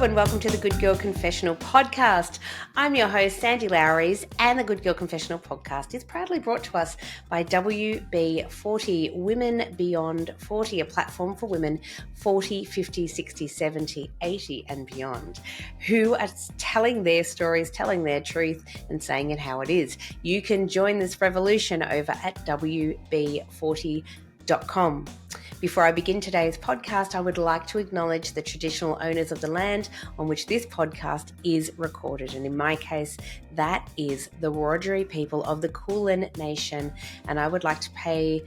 and welcome to the Good Girl Confessional Podcast. I'm your host, Sandy Lowries, and the Good Girl Confessional Podcast is proudly brought to us by WB40, Women Beyond 40, a platform for women 40, 50, 60, 70, 80 and beyond, who are telling their stories, telling their truth, and saying it how it is. You can join this revolution over at WB40.com. Before I begin today's podcast, I would like to acknowledge the traditional owners of the land on which this podcast is recorded. And in my case, that is the Wiradjuri people of the Kulin Nation. And I would like to pay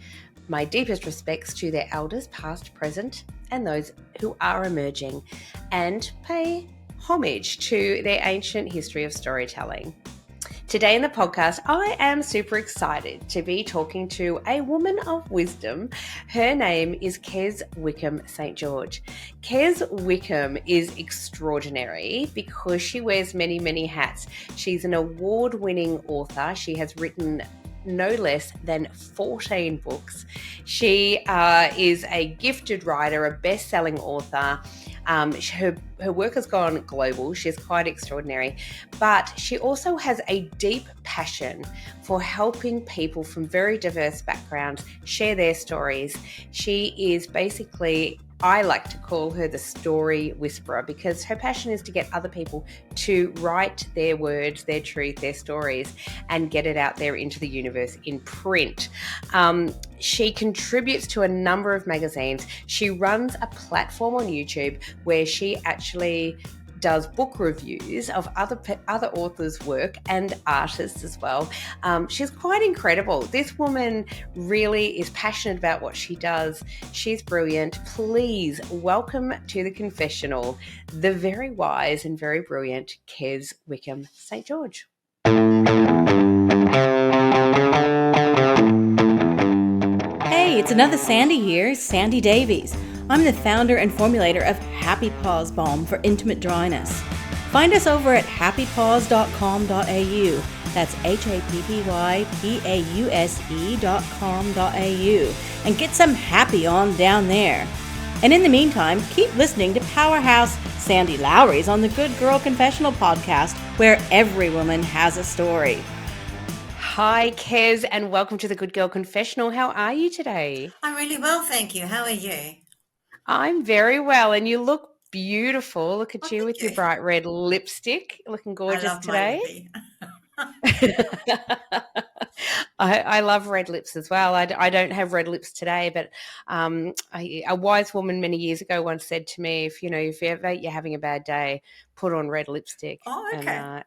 my deepest respects to their elders, past, present, and those who are emerging, and pay homage to their ancient history of storytelling. Today in the podcast, I am super excited to be talking to a woman of wisdom. Her name is Kez Wickham St George. Kez Wickham is extraordinary because she wears many, many hats. She's an award-winning author. She has written no less than 14 books. She is a gifted writer, a best-selling author. Her work has gone global. She's quite extraordinary, but she also has a deep passion for helping people from very diverse backgrounds share their stories. She is basically, I like to call her the story whisperer, because her passion is to get other people to write their words, their truth, their stories, and get it out there into the universe in print. She contributes to a number of magazines. She runs a platform on YouTube where she actually does book reviews of other authors' work and artists as well. She's quite incredible. This woman really is passionate about what she does. She's brilliant. Please welcome to the confessional, the very wise and very brilliant Kez Wickham St George. Hey, it's another Sandy here, Sandy Davies. I'm the founder and formulator of Happy Pause Balm for intimate dryness. Find us over at happypause.com.au. That's happypause.com.au, and get some happy on down there. And in the meantime, keep listening to Powerhouse Sandy Lowries on the Good Girl Confessional Podcast, where every woman has a story. Hi, Kez, and welcome to the Good Girl Confessional. How are you today? I'm really well, thank you. How are you? I'm very well, and you look beautiful. Look at you with you. your bright red lipstick, looking gorgeous I love today. I love red lips as well. I don't have red lips today, but a wise woman many years ago once said to me, if you're having a bad day, put on red lipstick. Oh, okay.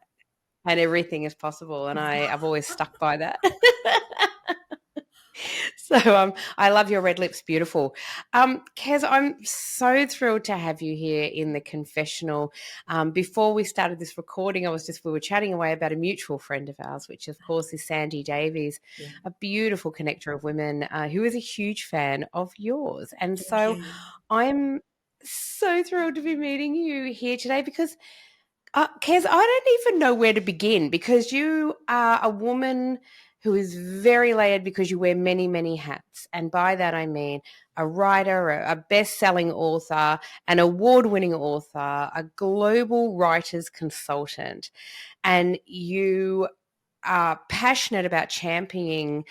And everything is possible. And I've always stuck by that. So I love your red lips. Beautiful. Kez, I'm so thrilled to have you here in the confessional. Before we started this recording, we were chatting away about a mutual friend of ours, which of course is Sandy Davies, a beautiful connector of women who is a huge fan of yours. And I'm so thrilled to be meeting you here today because Kez, I don't even know where to begin, because you are a woman who is very layered because you wear many, many hats. And by that I mean a writer, a best-selling author, an award-winning author, a global writer's consultant. And you are passionate about championing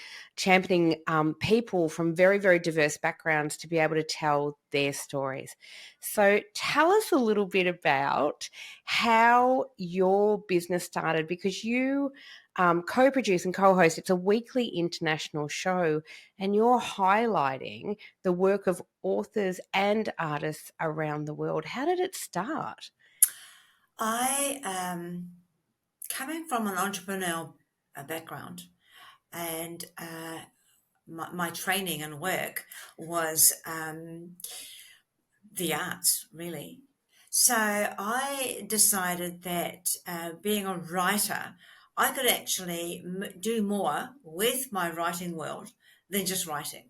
people from very, very diverse backgrounds to be able to tell their stories. So tell us a little bit about how your business started, because you co-produce and co-host. It's a weekly international show, and you're highlighting the work of authors and artists around the world. How did it start? I coming from an entrepreneurial background, and my training and work was the arts, really. So I decided that being a writer, I could actually do more with my writing world than just writing,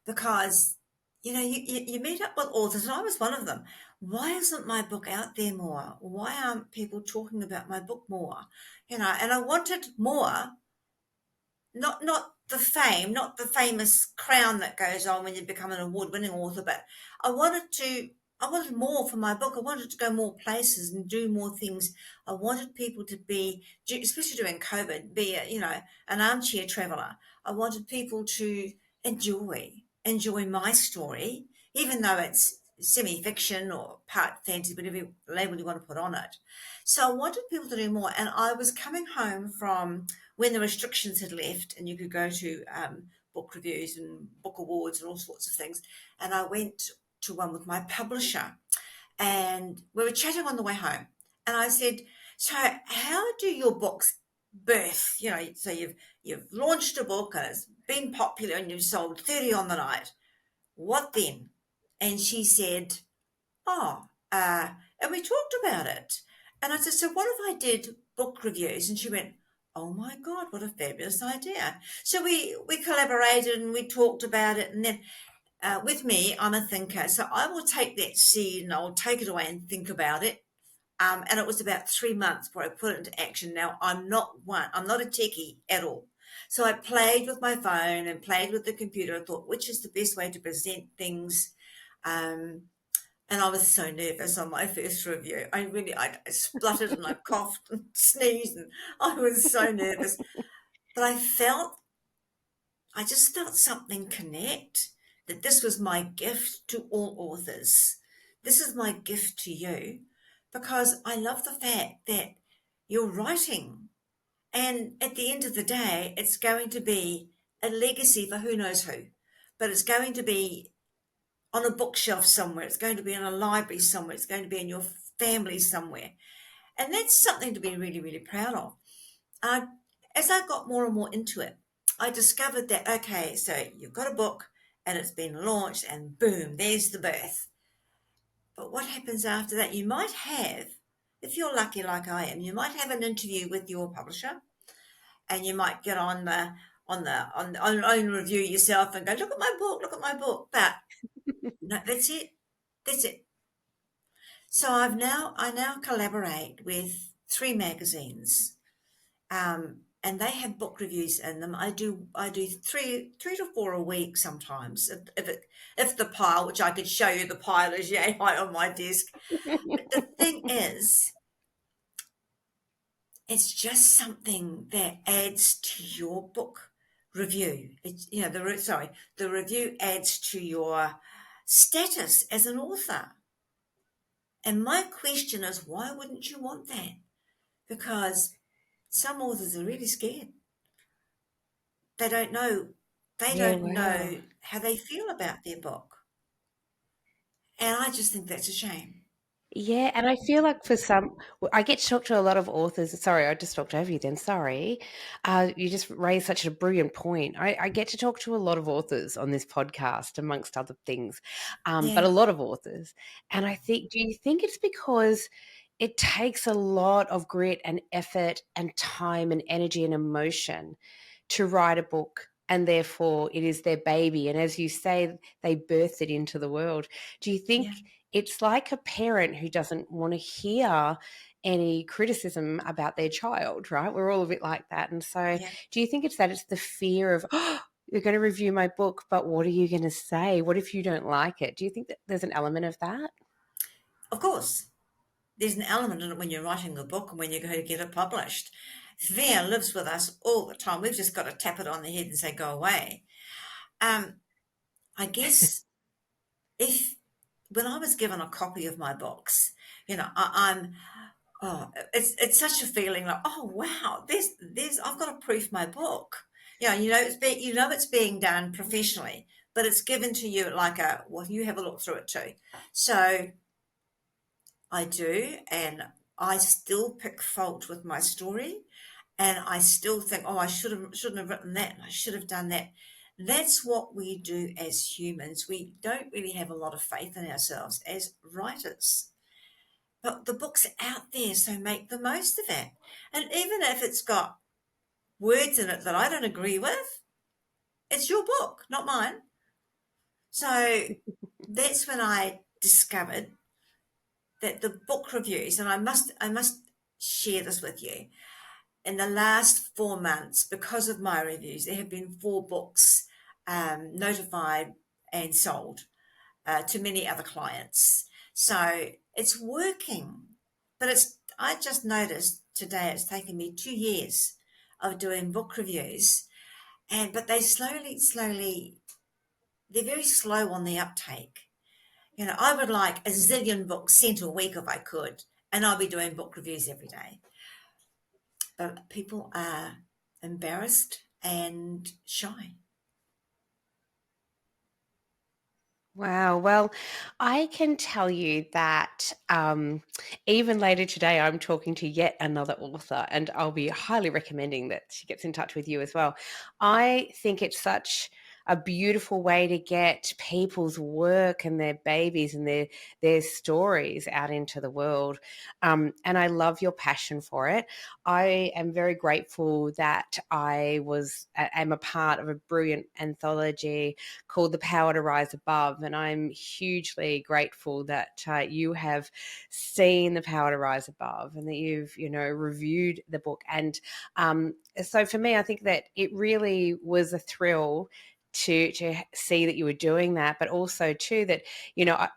because you meet up with authors, and I was one of them. Why isn't my book out there more? Why aren't people talking about my book more? And I wanted more, not the fame, not the famous crown that goes on when you become an award-winning author, but I wanted to I wanted more for my book. I wanted to go more places and do more things. I wanted people to be, especially during COVID, be an armchair traveller. I wanted people to enjoy my story, even though it's semi-fiction or part fantasy, whatever label you want to put on it. So I wanted people to do more. And I was coming home from when the restrictions had left and you could go to book reviews and book awards and all sorts of things. And I went to one with my publisher, and we were chatting on the way home. And I said, "So, how do your books birth? So you've launched a book and it's been popular and you've sold 30 on the night. What then?" And she said, "Oh, and we talked about it." And I said, "So what if I did book reviews?" And she went, "Oh my God, what a fabulous idea." So we collaborated and we talked about it. And then with me, I'm a thinker. So I will take that seed and I'll take it away and think about it. And it was about 3 months before I put it into action. Now, I'm not a techie at all. So I played with my phone and played with the computer. I thought, which is the best way to present things? Um, and I was so nervous on my first review. I spluttered and I coughed and sneezed and I was so nervous. But I just felt something connect, that this was my gift to all authors. This is my gift to you because I love the fact that you're writing. And at the end of the day, it's going to be a legacy for who knows who. But it's going to be on a bookshelf somewhere. It's going to be in a library somewhere. It's going to be in your family somewhere. And that's something to be really, really proud of. Uh, as I got more and more into it, I discovered that, okay, so you've got a book and it's been launched and boom, there's the birth. But what happens after that? You might have, if you're lucky like I am, you might have an interview with your publisher and you might get on own review yourself and go, look at my book. But no, that's it. That's it. So I now collaborate with 3 magazines, and they have book reviews in them. I do three to four a week sometimes. If the pile, which I could show you, the pile is yay high on my desk. But the thing is, it's just something that adds to your book review. It's the review adds to your status as an author. And my question is, why wouldn't you want that? Because some authors are really scared. They don't know. They Yeah, don't wow. know how they feel about their book. And I just think that's a shame. Yeah, and I feel like for some, I get to talk to a lot of authors. Sorry, I just talked over you then. Sorry. You just raised such a brilliant point. I get to talk to a lot of authors on this podcast, amongst other things, but Yeah, a lot of authors. And I think, do you think it's because it takes a lot of grit and effort and time and energy and emotion to write a book? And therefore, it is their baby. And as you say, they birth it into the world. Do you yeah, think it's like a parent who doesn't want to hear any criticism about their child, right? We're all a bit like that. And so, yeah. do you think it's the fear of, oh, you're going to review my book, but what are you going to say? What if you don't like it? Do you think that there's an element of that? Of course, there's an element in it when you're writing a book and when you're going to get it published. Fear lives with us all the time. We've just got to tap it on the head and say, go away. Um, I guess if when I was given a copy of my books, I'm it's such a feeling like, oh wow, there's I've got to proof my book. It's being done professionally, but it's given to you like you have a look through it too. So I do, and I still pick fault with my story, and I still think, oh, I shouldn't have written that, and I should have done that. That's what we do as humans. We don't really have a lot of faith in ourselves as writers. But the book's out there, so make the most of it. And even if it's got words in it that I don't agree with, it's your book, not mine. So that's when I discovered that the book reviews, and I must share this with you. In the last 4 months, because of my reviews, there have been 4 books notified and sold to many other clients. So it's working. But I just noticed today it's taken me 2 years of doing book reviews, but they slowly, they're very slow on the uptake. I would like a zillion books sent a week if I could, and I'll be doing book reviews every day. But people are embarrassed and shy. Wow. Well, I can tell you that even later today, I'm talking to yet another author, and I'll be highly recommending that she gets in touch with you as well. I think it's such a beautiful way to get people's work and their babies and their stories out into the world. And I love your passion for it. I am very grateful that am a part of a brilliant anthology called The Power to Rise Above. And I'm hugely grateful that you have seen The Power to Rise Above and that you've, reviewed the book. And so for me, I think that it really was a thrill to see that you were doing that, but also too that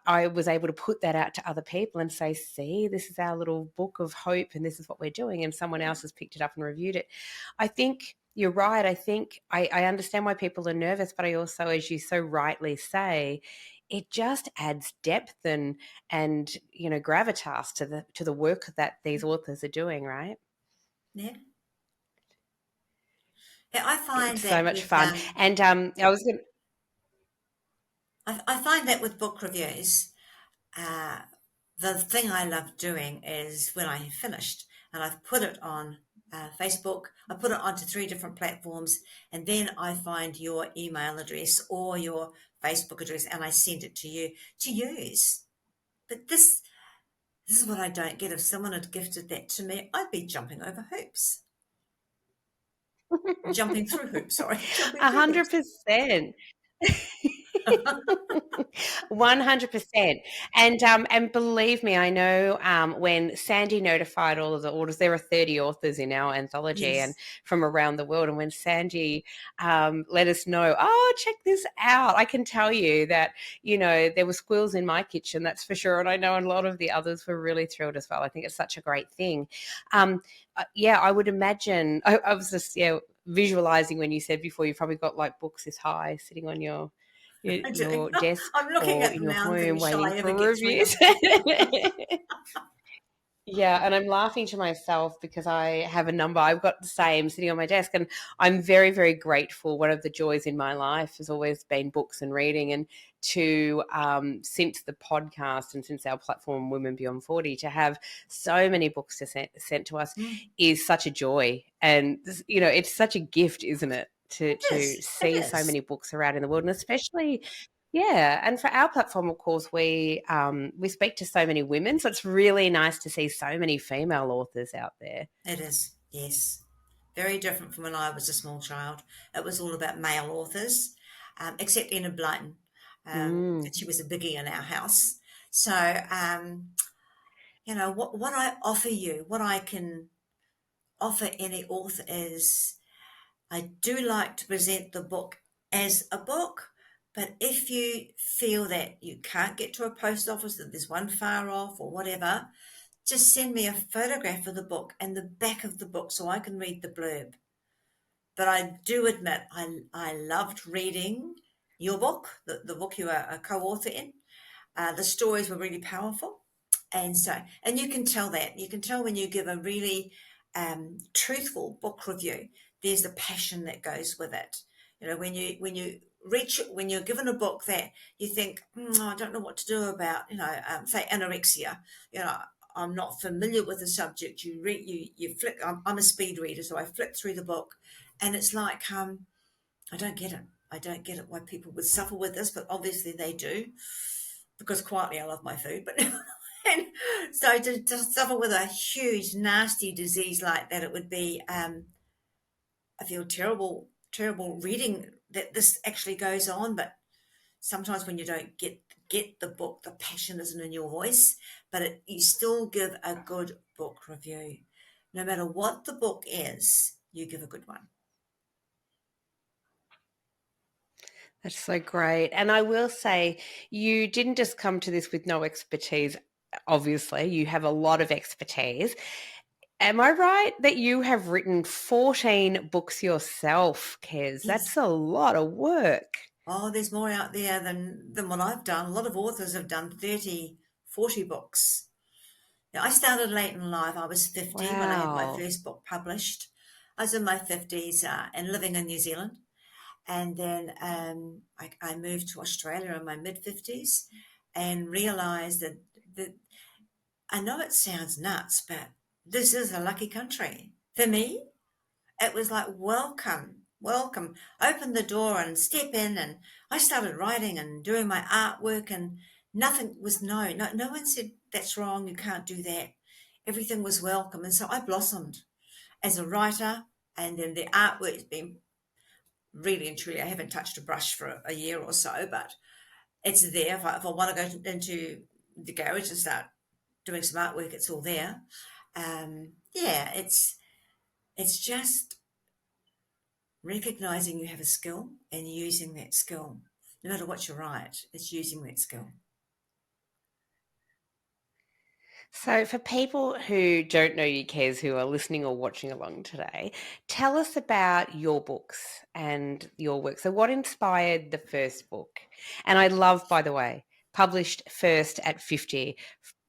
I was able to put that out to other people and say, see, this is our little book of hope and this is what we're doing, and someone else has picked it up and reviewed it. I think you're right. I think I understand why people are nervous, but I also, as you so rightly say, it just adds depth and gravitas to the work that these authors are doing, right? Yeah. Yeah, I find It's so that much with fun. And I was going I find that with book reviews, uh, the thing I love doing is when I have finished and I've put it on Facebook, I put it onto 3 different platforms, and then I find your email address or your Facebook address and I send it to you to use. But this is what I don't get. If someone had gifted that to me, I'd be jumping over hoops. Jumping through hoops, sorry. Jumping through hoops. 100%. 100%. And believe me, I know when Sandy notified all of the orders, there are 30 authors in our anthology and Yes. from around the world. And when Sandy let us know, oh, check this out, I can tell you that, there were squills in my kitchen, that's for sure. And I know a lot of the others were really thrilled as well. I think it's such a great thing. Yeah, I would imagine, I was just, visualizing when you said before, you've probably got like books this high sitting on I do. your desk I'm looking or at in them your now and home feeling waiting shy if for it gets rid reviews. of. Yeah, and I'm laughing to myself because I have a number. I've got the same sitting on my desk, and I'm very, very grateful. One of the joys in my life has always been books and reading, and since the podcast and since our platform Women Beyond 40, to have so many books sent to us Mm, is such a joy, and it's such a gift, isn't it? To it is. It see so is. many books around in the world, and especially yeah, and for our platform, of course, we speak to so many women, so it's really nice to see so many female authors out there. It is. Yes. Very different from when I was a small child. It was all about male authors, except Enid Blyton. Mm. She was a biggie in our house. So, what I offer you, what I can offer any author is I do like to present the book as a book, but if you feel that you can't get to a post office, that there's one far off or whatever, just send me a photograph of the book and the back of the book so I can read the blurb. But I do admit I loved reading your book, the book you are a co-author in. The stories were really powerful. And you can tell that. You can tell when you give a really truthful book review, there's a passion that goes with it. When you're given a book that you think, I don't know what to do about, say anorexia, you know, I'm not familiar with the subject. You read, you flick. I'm a speed reader, so I flick through the book, and it's like, I don't get it. I don't get it why people would suffer with this, but obviously they do, because quietly I love my food, but and so to suffer with a huge nasty disease like that, it would be I feel terrible reading that this actually goes on. But sometimes when you don't get the book, the passion isn't in your voice, but you still give a good book review. No matter what the book is, you give a good one. That's so great. And I will say, you didn't just come to this with no expertise. Obviously, you have a lot of expertise. Am I right that you have written 14 books yourself, Kez? Yes. That's a lot of work. Oh, there's more out there than what I've done. A lot of authors have done 30, 40 books. Now, I started late in life. I was 50 when I had my Wow. first book published. I was in my 50s and living in New Zealand. And then I moved to Australia in my mid 50s and realized that I know it sounds nuts, but this is a lucky country. For me, it was like, welcome, welcome. Open the door and step in. And I started writing and doing my artwork, and nothing was no one said, that's wrong, you can't do that. Everything was welcome. And so I blossomed as a writer. And then the artwork's been really and truly, I haven't touched a brush for a year or so, but it's there. If I want to go into the garage and start doing some artwork, it's all there. Yeah, it's just recognizing you have a skill and using that skill. No matter what you write, it's using that skill. So, for people who don't know you, Kez, who are listening or watching along today, tell us about your books and your work. So, what inspired the first book? And I love, by the way, published first at 50.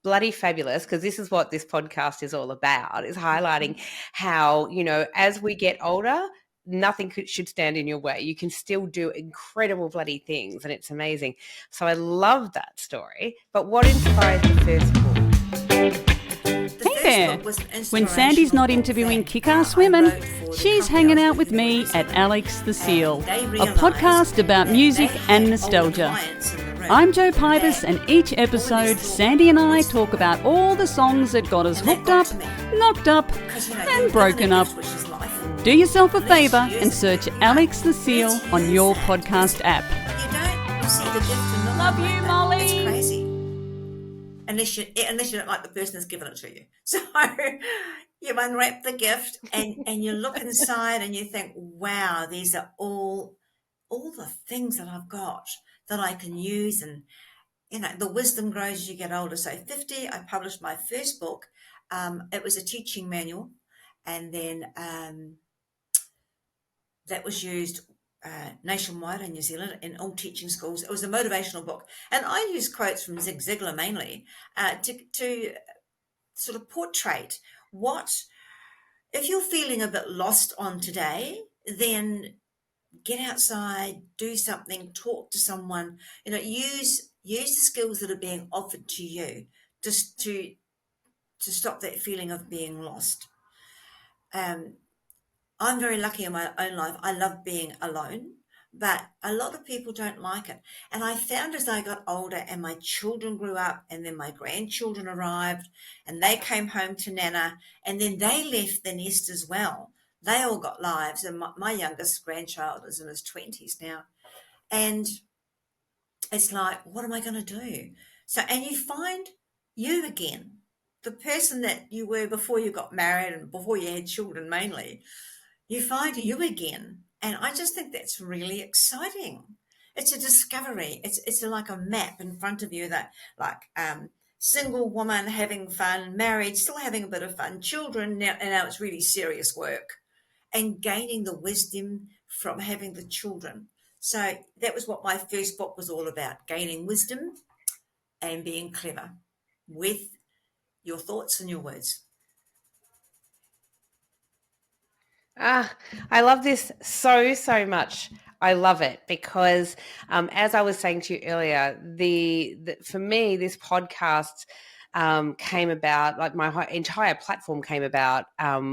Bloody fabulous, because this is what this podcast is all about, is highlighting how, as we get older, nothing should stand in your way. You can still do incredible bloody things, and it's amazing. So I love that story. But what inspired the first book? Hey there. When Sandy's not interviewing kick-ass women, she's hanging out with me at Alex the Seal, a podcast about music and nostalgia. I'm Jo Pybus, and each episode, Sandy and I talk about all the songs that got us hooked up, knocked up, and broken up. Do yourself a favour and search Alex the Seal on your podcast app. You don't see the gift and not Love you, Molly. It's crazy. Unless you don't like the person that's given it to you. So you unwrap the gift and you look inside and you think, wow, these are all the things that I've got that I can use. And, the wisdom grows as you get older. So 50, I published my first book. It was a teaching manual. And then that was used nationwide in New Zealand in all teaching schools. It was a motivational book. And I used quotes from Zig Ziglar mainly to sort of portray what, if you're feeling a bit lost on today, then get outside, do something, talk to someone, use the skills that are being offered to you just to stop that feeling of being lost. I'm very lucky in my own life. I love being alone, but a lot of people don't like it. And I found as I got older and my children grew up and then my grandchildren arrived and they came home to Nana and then they left the nest as well. They all got lives, and my youngest grandchild is in his 20s now. And it's like, what am I going to do? So, and you find you again, the person that you were before you got married and before you had children mainly. You find you again. And I just think that's really exciting. It's a discovery. It's like a map in front of you that single woman having fun, married, still having a bit of fun, children now, and now it's really serious work and gaining the wisdom from having the children. So that was what my first book was all about, gaining wisdom and being clever with your thoughts and your words. I love this so much. I love it because, as I was saying to you earlier, for me, this podcast came about, like my entire platform came about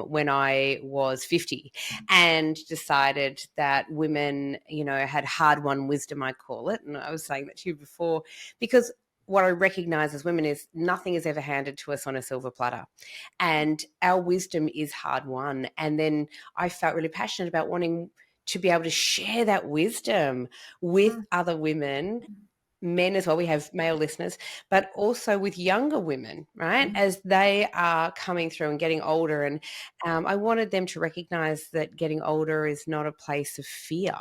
when I was 50 and decided that women, had hard-won wisdom, I call it. And I was saying that to you before, because what I recognize as women is nothing is ever handed to us on a silver platter. And our wisdom is hard won. And then I felt really passionate about wanting to be able to share that wisdom with other women men as well. We have male listeners, but also with younger women, right? As they are coming through and getting older. And I wanted them to recognize that getting older is not a place of fear,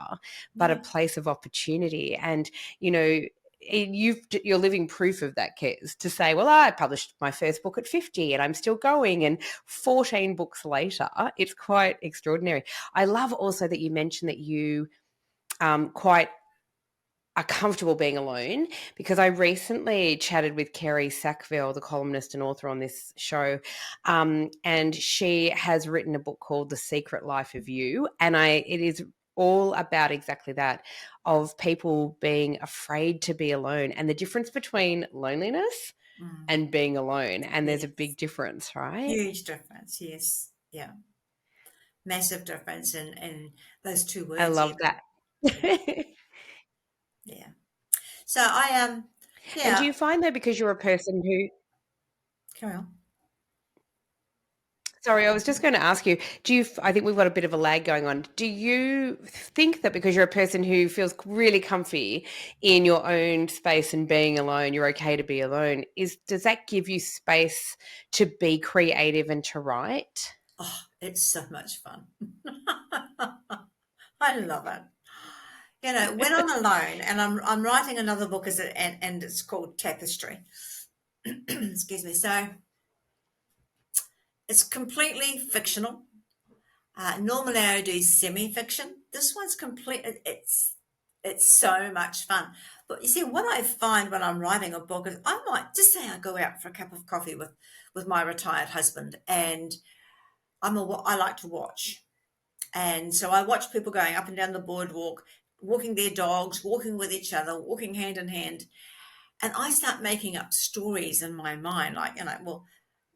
but a place of opportunity. And, you know, you're living proof of that, Kez, to say, well, I published my first book at 50 and I'm still going, and 14 books later, it's quite extraordinary. I love also that you mentioned that you quite are comfortable being alone, because I recently chatted with Kerry Sackville, the columnist and author on this show, and she has written a book called The Secret Life of You, and it is all about exactly that, of people being afraid to be alone and the difference between loneliness and being alone. And there's a big difference, right? Huge difference, yes. Yeah. Massive difference in those two I words. love that. Yeah. So I And do yeah, you find that because you're a person who, carry on. sorry, I was just going to ask you, I think we've got a bit of a lag going on. Do you think that because you're a person who feels really comfy in your own space and being alone, you're okay to be alone? Does that give you space to be creative and to write? Oh, it's so much fun. I love it. You know, when I'm alone and I'm writing another book and it's called Tapestry. Excuse me. So it's completely fictional. Normally I do semi-fiction. This one's complete. It's so much fun. But you see, what I find when I'm writing a book is I might just say I go out for a cup of coffee with my retired husband, and I like to watch, and so I watch people going up and down the boardwalk, walking their dogs, walking with each other, walking hand in hand, and I start making up stories in my mind, like, you know, well,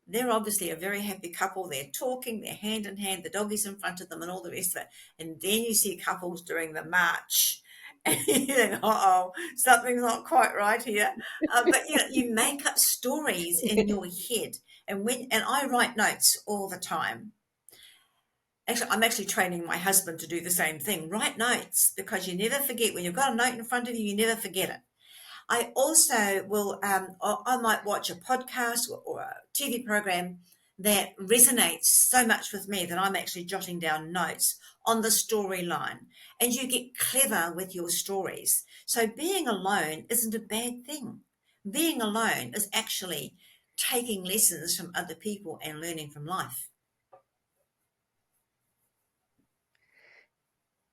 they're obviously a very happy couple. They're talking, they're hand in hand, the doggy's in front of them, and all the rest of it. And then you see couples during the march, and you think, oh, something's not quite right here. But you know, you make up stories in your head, and I write notes all the time. Actually, I'm actually training my husband to do the same thing. Write notes, because you never forget. When you've got a note in front of you, you never forget it. I also will, I might watch a podcast or a TV program that resonates so much with me that I'm actually jotting down notes on the storyline. And you get clever with your stories. So being alone isn't a bad thing. Being alone is actually taking lessons from other people and learning from life.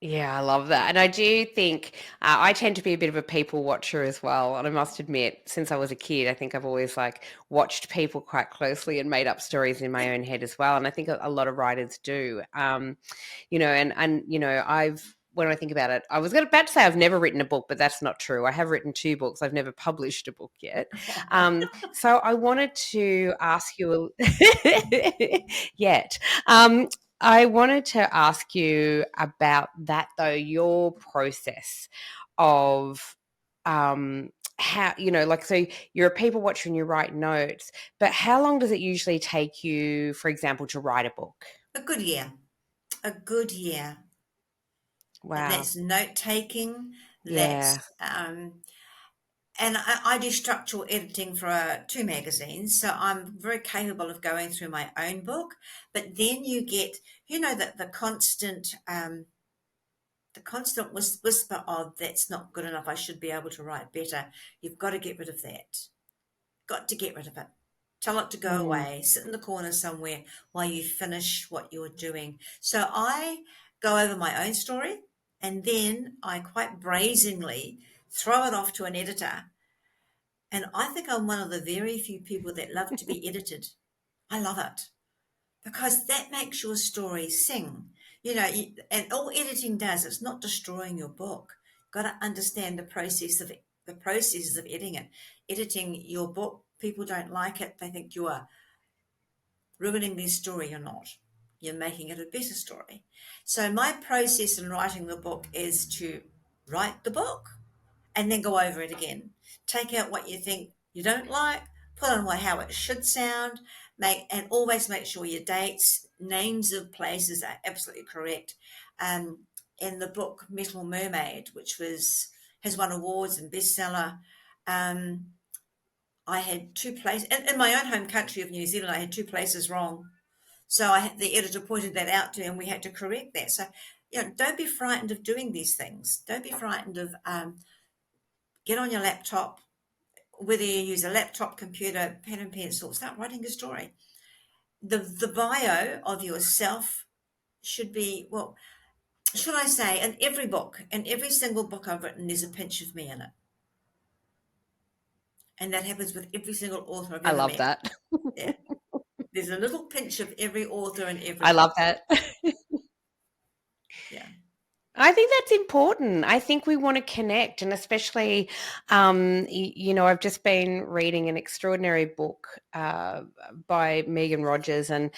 Yeah, I love that. And I do think I tend to be a bit of a people watcher as well. And I must admit, since I was a kid, I think I've always like watched people quite closely and made up stories in my own head as well. And I think a lot of writers do. You know, and you know, when I think about it, I was about to say I've never written a book, but that's not true. I have written 2 books. I've never published a book yet. So I wanted to ask you yet. I wanted to ask you about that, though, your process of how, you know, like, so you're a people watcher and you write notes, but how long does it usually take you, for example, to write a book? A good year. A good year. And Wow. that's note taking. Yeah. That's and I do structural editing for 2 magazines, so I'm very capable of going through my own book. But then you get, you know, that the constant whisper of that's not good enough. I should be able to write better. You've got to get rid of that. Got to get rid of it. Tell it to go Mm. away. Sit in the corner somewhere while you finish what you're doing. So I go over my own story, and then I quite brazenly throw it off to an editor. And I think I'm one of the very few people that love to be edited. I love it because that makes your story sing. You know, and all editing does, it's not destroying your book. Got to understand the processes of editing it. Editing your book, people don't like it. They think you are ruining their story. You're not. You're making it a better story. So my process in writing the book is to write the book and then go over it again. Take out what you think you don't like, put on how it should sound, and always make sure your dates, names of places are absolutely correct. In the book Metal Mermaid, which has won awards and bestseller, I had two places in my own home country of New Zealand. I had two places wrong, so the editor pointed that out to me, and we had to correct that. So, don't be frightened of doing these things. Don't be frightened of get on your laptop, whether you use a laptop, computer, pen and pencil. Start writing a story. The bio of yourself should be, well, should I say, in every single book I've written, there's a pinch of me in it. And that happens with every single author I've I ever love met. that. Yeah. There's a little pinch of every author in every I love book. that. Yeah. I think that's important. I think we want to connect, and especially, I've just been reading an extraordinary book by Megan Rogers, and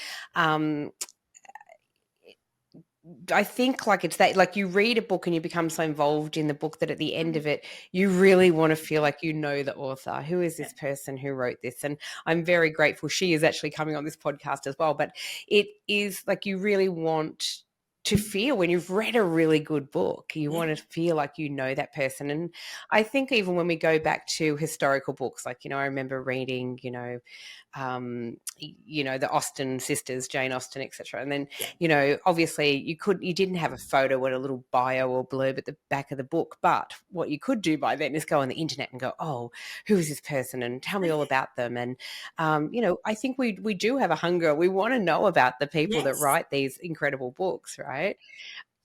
I think it's that, you read a book and you become so involved in the book that at the end of it, you really want to feel like you know the author. Who is this person who wrote this? And I'm very grateful she is actually coming on this podcast as well. But it is you really want to feel, when you've read a really good book, you want to feel like you know that person. And I think even when we go back to historical books, I remember reading, the Austen sisters, Jane Austen, etc. And then, obviously you didn't have a photo and a little bio or blurb at the back of the book, but what you could do by then is go on the internet and go, oh, who is this person? And tell me all about them. And, I think we do have a hunger. We want to know about the people that write these incredible books, right?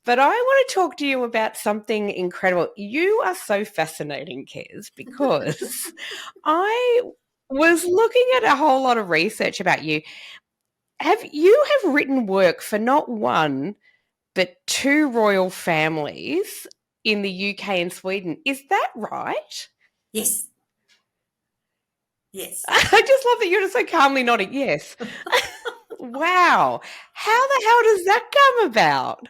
But I want to talk to you about something incredible. You are so fascinating, Kez, because I was looking at a whole lot of research about you. You have written work for not one, but two royal families in the UK and Sweden. Is that right? Yes. Yes. I just love that you're just so calmly nodding. Yes. Wow. How the hell does that come about?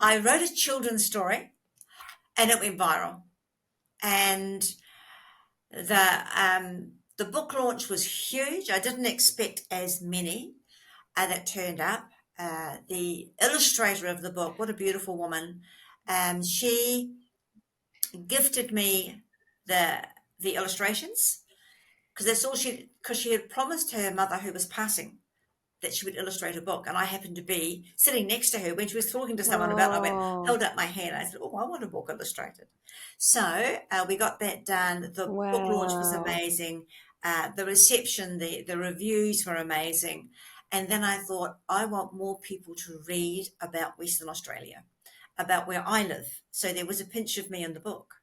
I wrote a children's story and it went viral. And the book launch was huge. I didn't expect as many that turned up. The illustrator of the book, what a beautiful woman, she gifted me the illustrations because she had promised her mother, who was passing, that she would illustrate a book, and I happened to be sitting next to her when she was talking to someone about it. Held up my hand. I said, "Oh, I want a book illustrated." So we got that done. The book launch was amazing. The reception, the reviews were amazing. And then I thought, I want more people to read about Western Australia, about where I live. So there was a pinch of me in the book.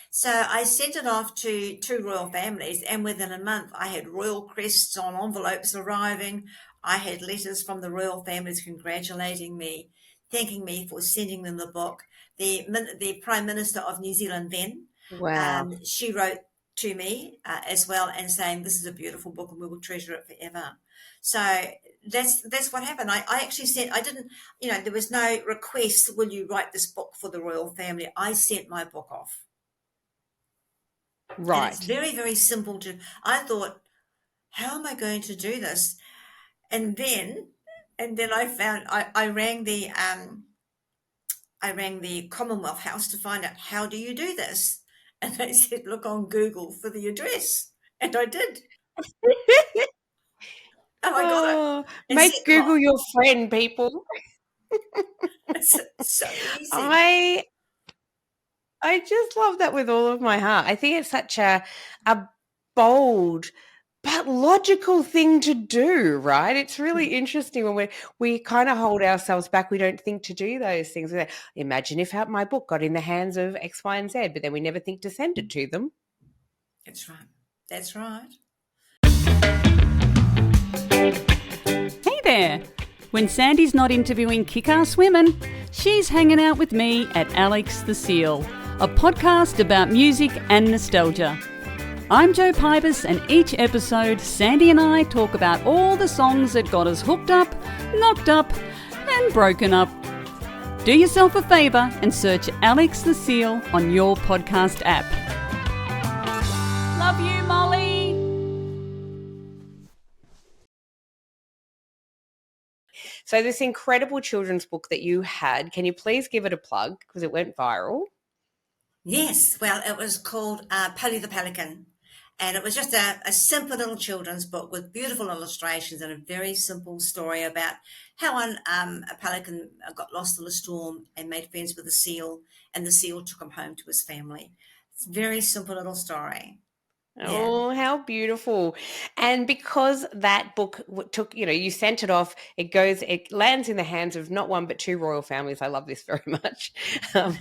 So I sent it off to two royal families, and within a month I had royal crests on envelopes arriving. I had letters from the royal families congratulating me, thanking me for sending them the book. The Prime Minister of New Zealand then, Wow. she wrote to me as well, and saying, this is a beautiful book and we will treasure it forever. So that's what happened. I actually sent, I didn't, there was no request, will you write this book for the royal family? I sent my book off. Right. And it's very, very simple I thought, how am I going to do this? And then I found, I rang the Commonwealth House to find out, how do you do this? And they said, look on Google for the address. And I did. And I got it. Make Google your friend, people. It's so easy. I just love that with all of my heart. I think it's such a bold but logical thing to do, right? It's really interesting when we kind of hold ourselves back. We don't think to do those things. We say, imagine if my book got in the hands of X, Y, and Z, but then we never think to send it to them. That's right. That's right. Hey there. When Sandy's not interviewing kick-ass women, she's hanging out with me at Alex the Seal, a podcast about music and nostalgia. I'm Jo Pybus, and each episode, Sandy and I talk about all the songs that got us hooked up, knocked up, and broken up. Do yourself a favour and search Alex the Seal on your podcast app. Love you, Molly. So this incredible children's book that you had, can you please give it a plug because it went viral? Yes, well, it was called Polly the Pelican. And it was just a simple little children's book with beautiful illustrations and a very simple story about how a pelican got lost in a storm and made friends with a seal, and the seal took him home to his family. It's a very simple little story. Yeah. Oh, how beautiful. And because that book took, you sent it off, it lands in the hands of not one but two royal families. I love this very much. Um,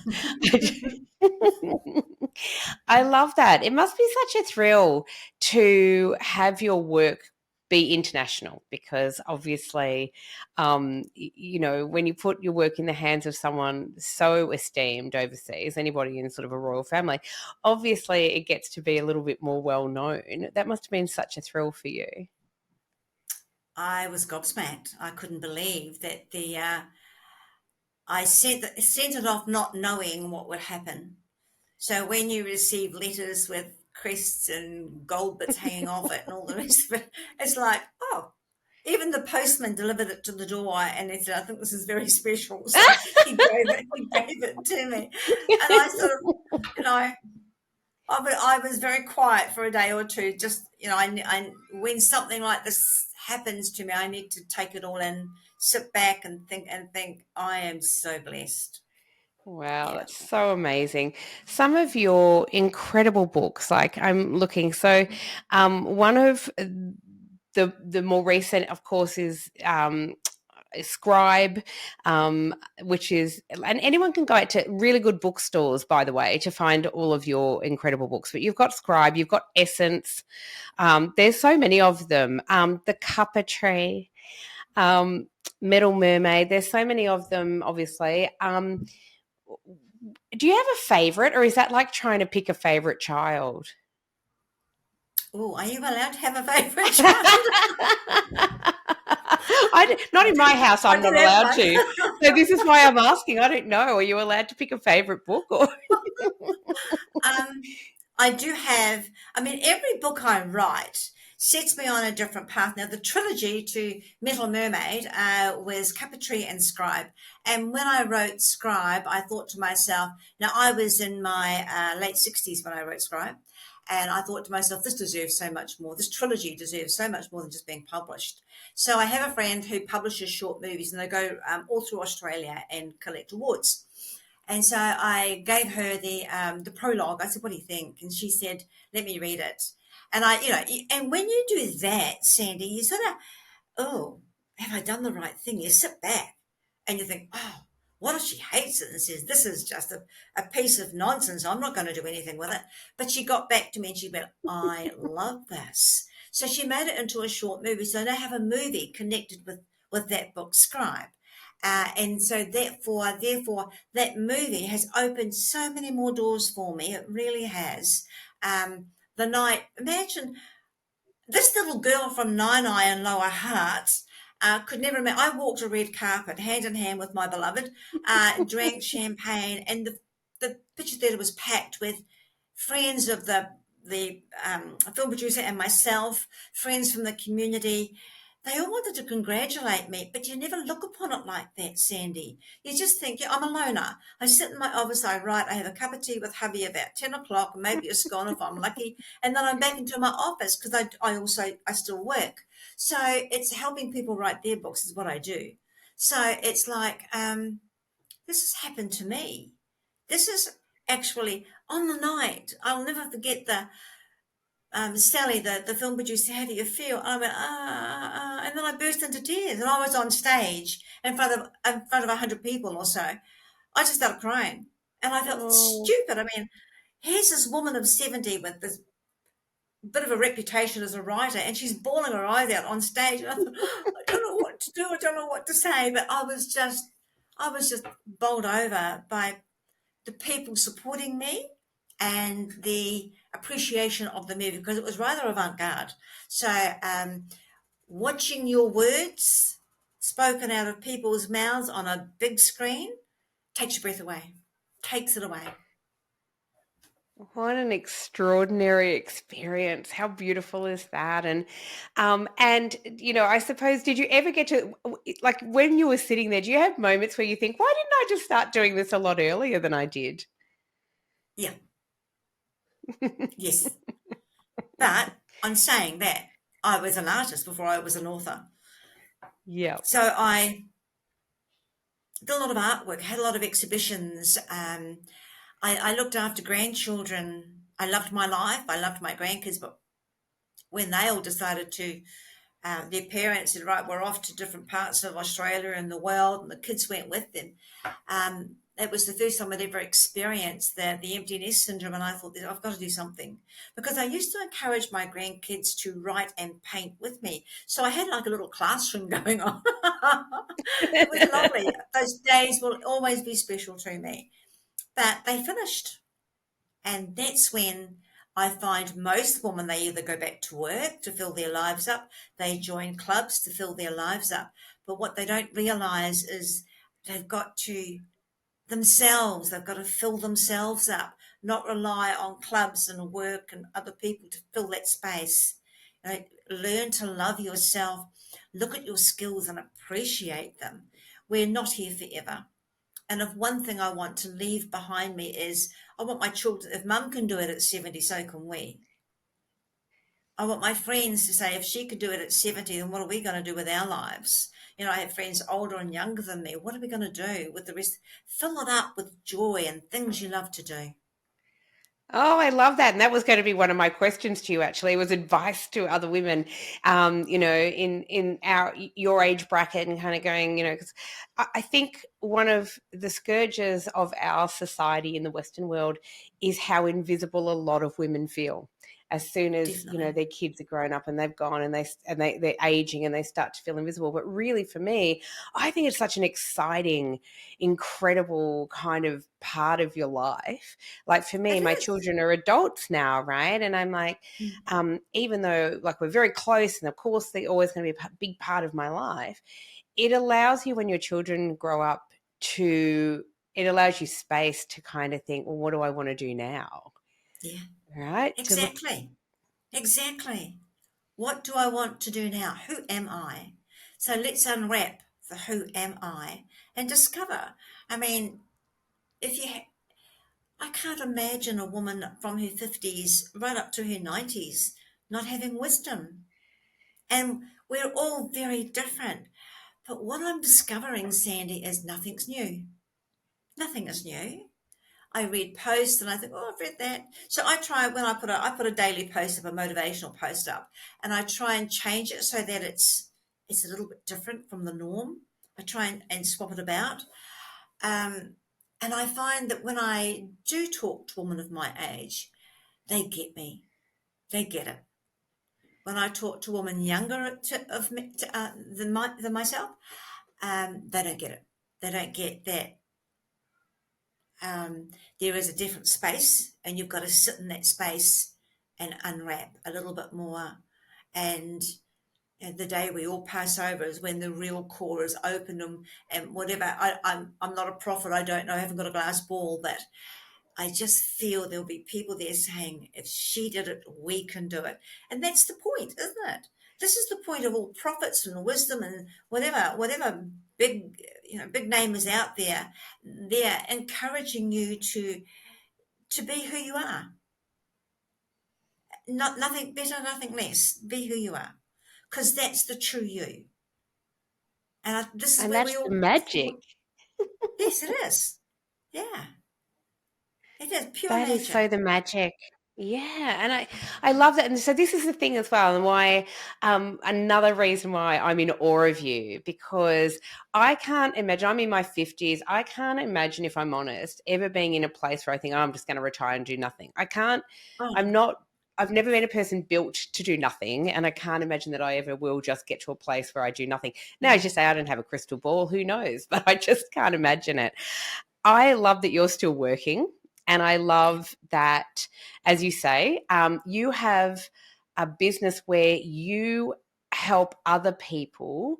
I love that. It must be such a thrill to have your work be international because obviously, when you put your work in the hands of someone so esteemed overseas, anybody in sort of a royal family, obviously it gets to be a little bit more well known. That must have been such a thrill for you. I was gobsmacked. I couldn't believe that I sent it off not knowing what would happen. So when you receive letters with crests and gold bits hanging off it and all the rest of it, it's like, oh, even the postman delivered it to the door and he said, I think this is very special. So he gave it to me. And I sort of, I was very quiet for a day or two. Just, when something like this happens to me, I need to take it all in, sit back and think, I am so blessed. Wow, Yeah. that's so amazing. Some of your incredible books, like I'm looking, so one of the more recent, of course, is Scribe, which is, and anyone can go out to really good bookstores, by the way, to find all of your incredible books. But you've got Scribe, you've got Essence. There's so many of them. The Cuppa Tree, Metal Mermaid. There's so many of them, obviously. Do you have a favorite, or is that like trying to pick a favorite child? Oh, are you allowed to have a favourite child? Not in my house. I I'm not did have allowed one. to. So this is why I'm asking. I don't know. Are you allowed to pick a favorite book? Or I do have, every book I write sets me on a different path. Now, the trilogy to Metal Mermaid was Tree and Scribe. And when I wrote Scribe, I thought to myself, now I was in my late 60s when I wrote Scribe. And I thought to myself, this deserves so much more. This trilogy deserves so much more than just being published. So I have a friend who publishes short movies, and they go all through Australia and collect awards. And so I gave her the prologue. I said, "What do you think?" And she said, "Let me read it." And and when you do that, Sandy, you sort of, oh, have I done the right thing? You sit back and you think, oh, what if she hates it and says, this is just a piece of nonsense. I'm not going to do anything with it. But she got back to me and she went, I love this. So she made it into a short movie. So now I have a movie connected with that book, Scribe. And so therefore, that movie has opened so many more doors for me. It really has. Imagine this little girl from Nine Eye and Lower Hearts could never imagine. I walked a red carpet hand in hand with my beloved, drank champagne, and the picture theatre was packed with friends of the film producer and myself, friends from the community. They all wanted to congratulate me, but you never look upon it like that, Sandy. You just think, yeah, I'm a loner. I sit in my office, I write, I have a cup of tea with hubby about 10 o'clock, maybe a scone if I'm lucky, and then I'm back into my office because I still work. So it's helping people write their books is what I do. So it's like, this has happened to me. This is actually on the night. I'll never forget Sally, the film producer, how do you feel? And I went, and then I burst into tears. And I was on stage in front of 100 people or so. I just started crying. And I felt oh, stupid. I mean, here's this woman of 70 with this bit of a reputation as a writer, and she's bawling her eyes out on stage. And I thought, I don't know what to do. I don't know what to say. But I was just bowled over by the people supporting me and the appreciation of the movie because it was rather avant-garde. So watching your words spoken out of people's mouths on a big screen takes your breath away, takes it away. what an extraordinary experience! How beautiful is that? And I suppose, did you ever get to, like, when you were sitting there? Do you have moments where you think, why didn't I just start doing this a lot earlier than I did? Yeah, yes. But I'm saying that I was an artist before I was an author. Yeah. So I did a lot of artwork, had a lot of exhibitions. I looked after grandchildren. I loved my life. I loved my grandkids, but when they all decided to, their parents said, right, we're off to different parts of Australia and the world, and the kids went with them. It was the first time I'd ever experienced the empty nest syndrome, and I thought, I've got to do something. Because I used to encourage my grandkids to write and paint with me. So I had like a little classroom going on. It was lovely. Those days will always be special to me. But they finished. And that's when I find most women, they either go back to work to fill their lives up, they join clubs to fill their lives up. But what they don't realize is they've got to they've got to fill themselves up, not rely on clubs and work and other people to fill that space. Learn to love yourself, look at your skills and appreciate them. We're not here forever. And if one thing I want to leave behind me is I want my children, if mum can do it at 70, so can we. I want my friends to say, if she could do it at 70, then what are we going to do with our lives? You know, I have friends older and younger than me. What are we going to do with the rest? Fill it up with joy and things you love to do. Oh, I love that. And that was going to be one of my questions to you, actually, was advice to other women, in your age bracket, and kind of going, because I think one of the scourges of our society in the Western world is how invisible a lot of women feel. As soon as Definitely. their kids are grown up and they've gone and they're aging and they start to feel invisible. But really, for me, I think it's such an exciting, incredible kind of part of your life. Like for me, It my is. children are adults now, right? And I'm like, Mm. even though like we're very close, and of course they're always going to be a big part of my life, it allows you when your children grow up it allows you space to kind of think, well, what do I want to do now? Yeah, Right? To look. exactly. Exactly. What do I want to do now? Who am I? So let's unwrap the who am I and discover. I mean, if you I can't imagine a woman from her 50s right up to her 90s not having wisdom. And we're all very different. But what I'm discovering, Sandy, is nothing's new. Nothing is new. I read posts and I think, oh, I've read that. So I try when I put a daily post up, a motivational post up, and I try and change it so that it's a little bit different from the norm. I try and swap it about. Um, and I find that when I do talk to women of my age, they get me. They get it. When I talk to women younger than myself, they don't get it. They don't get that there is a different space, and you've got to sit in that space and unwrap a little bit more. And the day we all pass over is when the real core is open, and whatever. I'm not a prophet. I don't know. I haven't got a glass ball, but I just feel there'll be people there saying, if she did it, we can do it. And that's the point, isn't it? This is the point of all prophets and wisdom and whatever big, big name is out there. They're encouraging you to be who you are. Not nothing better, nothing less. Be who you are, because that's the true you. And this is And where we that's the all. magic. Yes, it is. Yeah, it is pure That is magic. so the magic. Yeah, and I love that. And so this is the thing as well, and why another reason why I'm in awe of you, because I can't imagine, I'm in my 50s, I can't imagine, if I'm honest, ever being in a place where I think, oh, I'm just going to retire and do nothing. I can't, Oh I'm no. not, I've never been a person built to do nothing, and I can't imagine that I ever will just get to a place where I do nothing. Now, as you say, I don't have a crystal ball, who knows, but I just can't imagine it. I love that you're still working. And I love that, as you say, you have a business where you help other people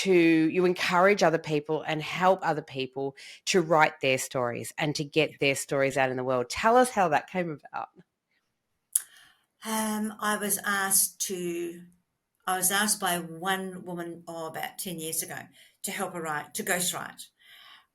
you encourage other people and help other people to write their stories and to get their stories out in the world. Tell us how that came about. I was asked to. I was asked by one woman, about 10 years ago, to help her write, to ghostwrite.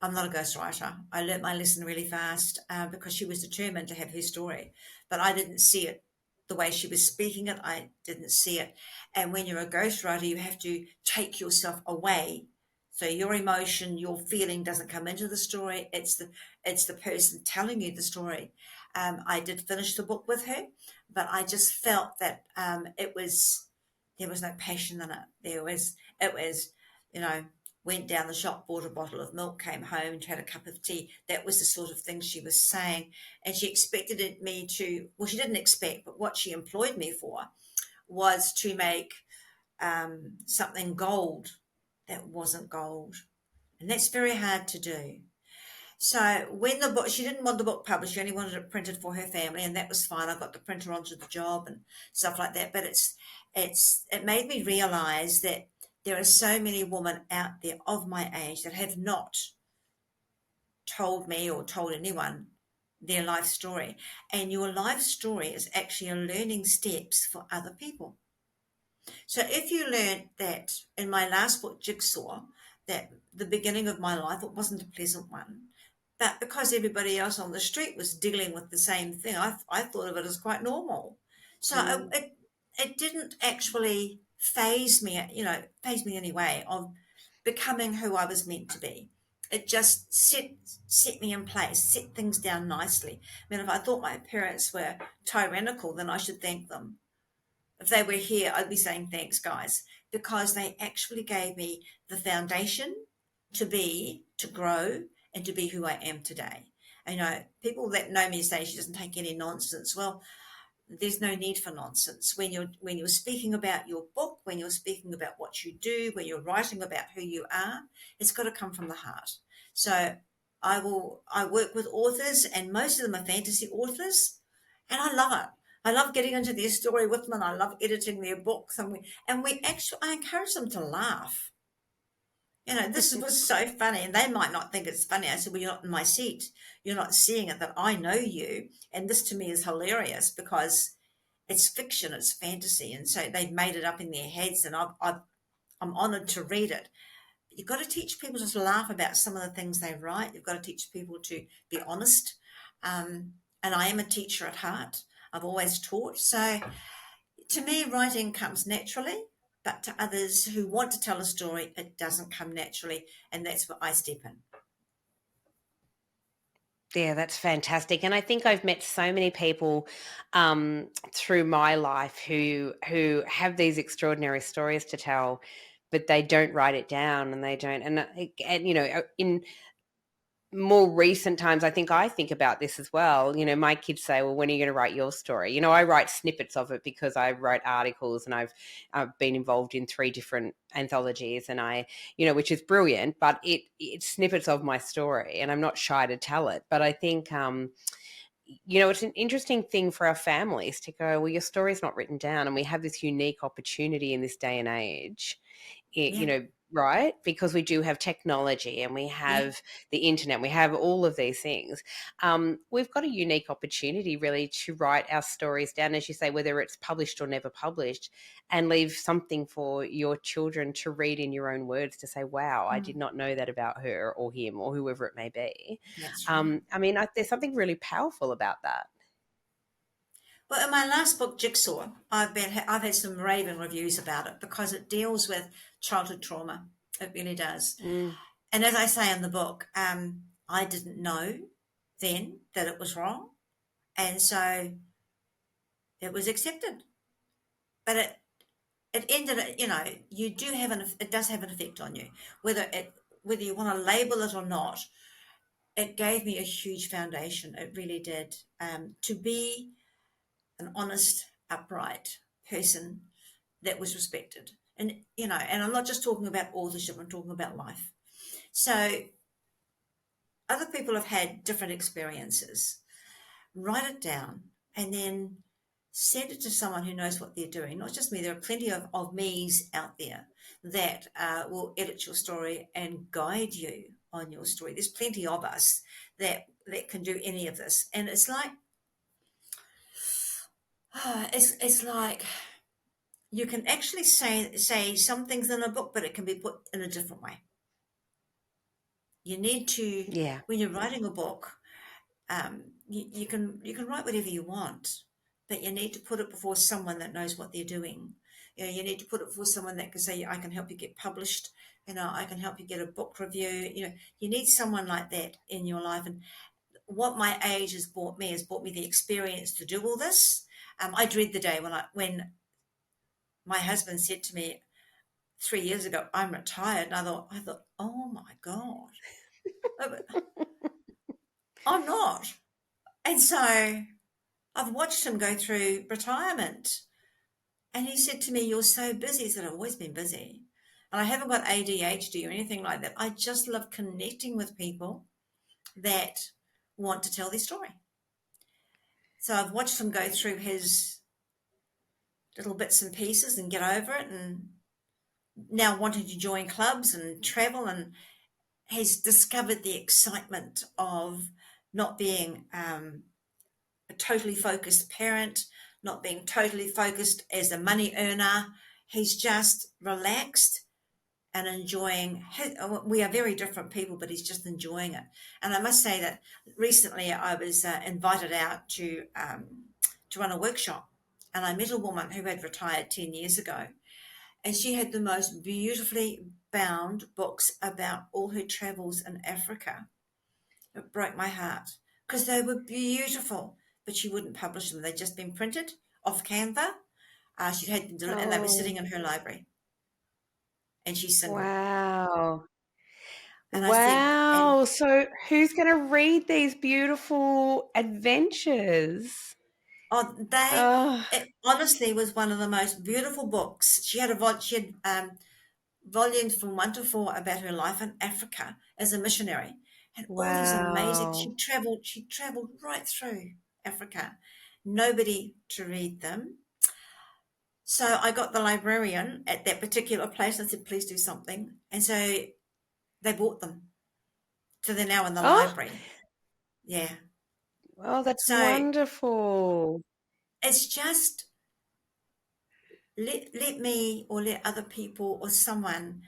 I'm not a ghostwriter. I learnt my lesson really fast because she was determined to have her story, but I didn't see it the way she was speaking it. I didn't see it. And when you're a ghostwriter, you have to take yourself away. So your emotion, your feeling doesn't come into the story. It's the person telling you the story. I did finish the book with her, but I just felt that there was no passion in it. It was, you know, went down the shop, bought a bottle of milk, came home, had a cup of tea. That was the sort of thing she was saying. And she expected me to, well, she didn't expect, but what she employed me for was to make something gold that wasn't gold. And that's very hard to do. So when the book, she didn't want the book published. She only wanted it printed for her family, and that was fine. I got the printer onto the job and stuff like that. But it made me realise that there are so many women out there of my age that have not told me or told anyone their life story. And your life story is actually a learning steps for other people. So if you learned that in my last book, Jigsaw, that the beginning of my life, it wasn't a pleasant one, but because everybody else on the street was dealing with the same thing, I thought of it as quite normal. So it didn't actually phase me anyway of becoming who I was meant to be. It just set me in place, set things down nicely. I mean, if I thought my parents were tyrannical, then I should thank them. If they were here, I'd be saying thanks, guys, because they actually gave me the foundation to grow, and to be who I am today. People that know me say she doesn't take any nonsense. Well, there's no need for nonsense when you're speaking about your book, when you're speaking about what you do, when you're writing about who you are. It's got to come from the heart. So I work with authors, and most of them are fantasy authors, and I love it. I love getting into their story with them, and I love editing their books, I encourage them to laugh. This was so funny, and they might not think it's funny. I said, well, you're not in my seat. You're not seeing it, that I know you. And this to me is hilarious because it's fiction, it's fantasy. And so they've made it up in their heads, and I'm honoured to read it. But you've got to teach people to laugh about some of the things they write. You've got to teach people to be honest. And I am a teacher at heart. I've always taught. So to me, writing comes naturally. But to others who want to tell a story, it doesn't come naturally, and that's where I step in. Yeah, that's fantastic. And I think I've met so many people through my life who have these extraordinary stories to tell, but they don't write it down, and they don't. And in more recent times, I think about this as well. My kids say, well, when are you going to write your story? I write snippets of it because I wrote articles, and I've been involved in 3 different anthologies, and which is brilliant, but it's snippets of my story, and I'm not shy to tell it. But I think, it's an interesting thing for our families to go, well, your story's not written down, and we have this unique opportunity in this day and age, Yeah. right? Because we do have technology, and we Yeah. have the internet, we have all of these things. We've got a unique opportunity really to write our stories down, as you say, whether it's published or never published, and leave something for your children to read in your own words, to say, wow, I did not know that about her or him or whoever it may be. That's right. There's something really powerful about that. Well, in my last book, Jigsaw, I've had some raving reviews about it because it deals with childhood trauma. It really does. And as I say in the book, I didn't know then that it was wrong, and so it was accepted. But it ended. It does have an effect on you, whether you want to label it or not. It gave me a huge foundation. It really did. To be an honest, upright person that was respected. And I'm not just talking about authorship, I'm talking about life. So other people have had different experiences. Write it down and then send it to someone who knows what they're doing. Not just me, there are plenty of me's out there that will edit your story and guide you on your story. There's plenty of us that can do any of this. And it's like, it's like you can actually say some things in a book, but it can be put in a different way. You need to, Yeah. when you're writing a book, you can write whatever you want, but you need to put it before someone that knows what they're doing. You need to put it before someone that can say, I can help you get published. I can help you get a book review. You need someone like that in your life. And what my age has brought me the experience to do all this. I dread the day when my husband said to me 3 years ago, I'm retired. And I thought, oh my God, I'm not. And so I've watched him go through retirement. And he said to me, you're so busy. He said, I've always been busy. And I haven't got ADHD or anything like that. I just love connecting with people that want to tell their story. So I've watched him go through his little bits and pieces and get over it, and now wanting to join clubs and travel, and he's discovered the excitement of not being a totally focused parent, not being totally focused as a money earner. He's just relaxed and enjoying. We are very different people, but he's just enjoying it. And I must say that recently I was invited out to run a workshop, and I met a woman who had retired 10 years ago, and she had the most beautifully bound books about all her travels in Africa. It broke my heart because they were beautiful, but she wouldn't publish them. They'd just been printed off Canva. She'd had them delivered, and they were sitting in her library. And she's single. Wow. And wow. So who's going to read these beautiful adventures? It honestly was one of the most beautiful books. She had volumes from 1 to 4 about her life in Africa as a missionary, and all these amazing. She traveled right through Africa. Nobody to read them. So I got the librarian at that particular place and said, please do something. And so they bought them. So they're now in the library. Yeah. Well, that's wonderful. It's just let me or let other people or someone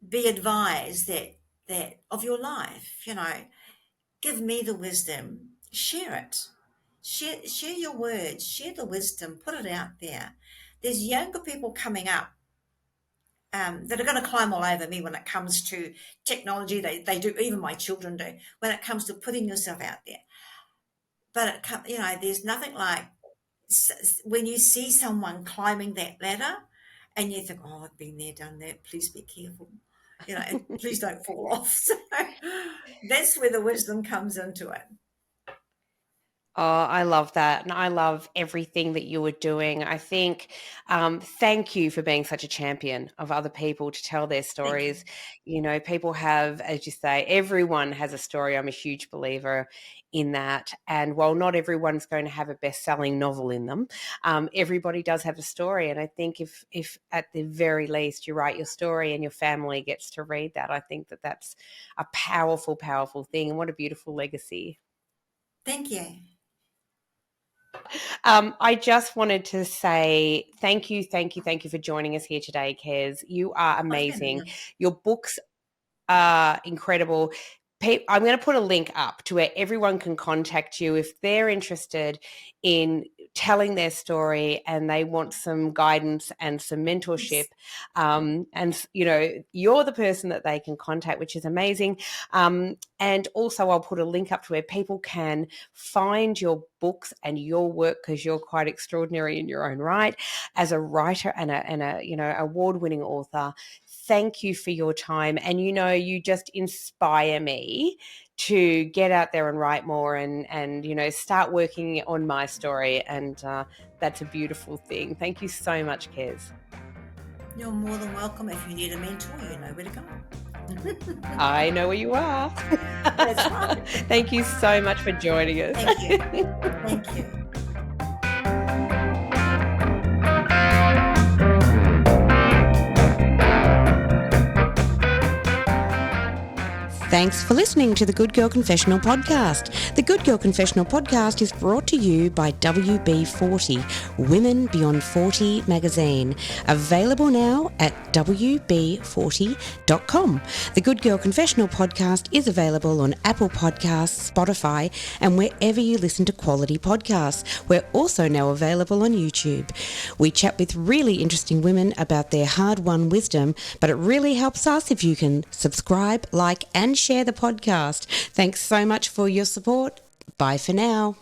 be advised that of your life, give me the wisdom, share it. Share your words, share the wisdom, put it out there. There's younger people coming up that are going to climb all over me when it comes to technology. They do, even my children do, when it comes to putting yourself out there. But, there's nothing like when you see someone climbing that ladder and you think, oh, I've been there, done that, please be careful. And please don't fall off. So that's where the wisdom comes into it. Oh, I love that. And I love everything that you were doing. I think, thank you for being such a champion of other people to tell their stories. People have, as you say, everyone has a story. I'm a huge believer in that. And while not everyone's going to have a best-selling novel in them, everybody does have a story. And I think if at the very least you write your story and your family gets to read that, I think that that's a powerful, powerful thing. And what a beautiful legacy. Thank you. I just wanted to say thank you for joining us here today, Kez. You are amazing. Your books are incredible. I'm going to put a link up to where everyone can contact you if they're interested in telling their story and they want some guidance and some mentorship. And, you're the person that they can contact, which is amazing. And also I'll put a link up to where people can find your books and your work, because you're quite extraordinary in your own right as a writer and a award-winning author. Thank you for your time. And, you just inspire me to get out there and write more and start working on my story. And that's a beautiful thing. Thank you so much, Kez. You're more than welcome. If you need a mentor, you know where to go. I know where you are. That's right. Thank you so much for joining us. Thank you. Thank you. Thanks for listening to the Good Girl Confessional podcast. The Good Girl Confessional podcast is brought to you by WB40, Women Beyond 40 magazine. Available now at WB40.com. The Good Girl Confessional podcast is available on Apple Podcasts, Spotify, and wherever you listen to quality podcasts. We're also now available on YouTube. We chat with really interesting women about their hard-won wisdom, but it really helps us if you can subscribe, like, and share the podcast. Thanks so much for your support. Bye for now.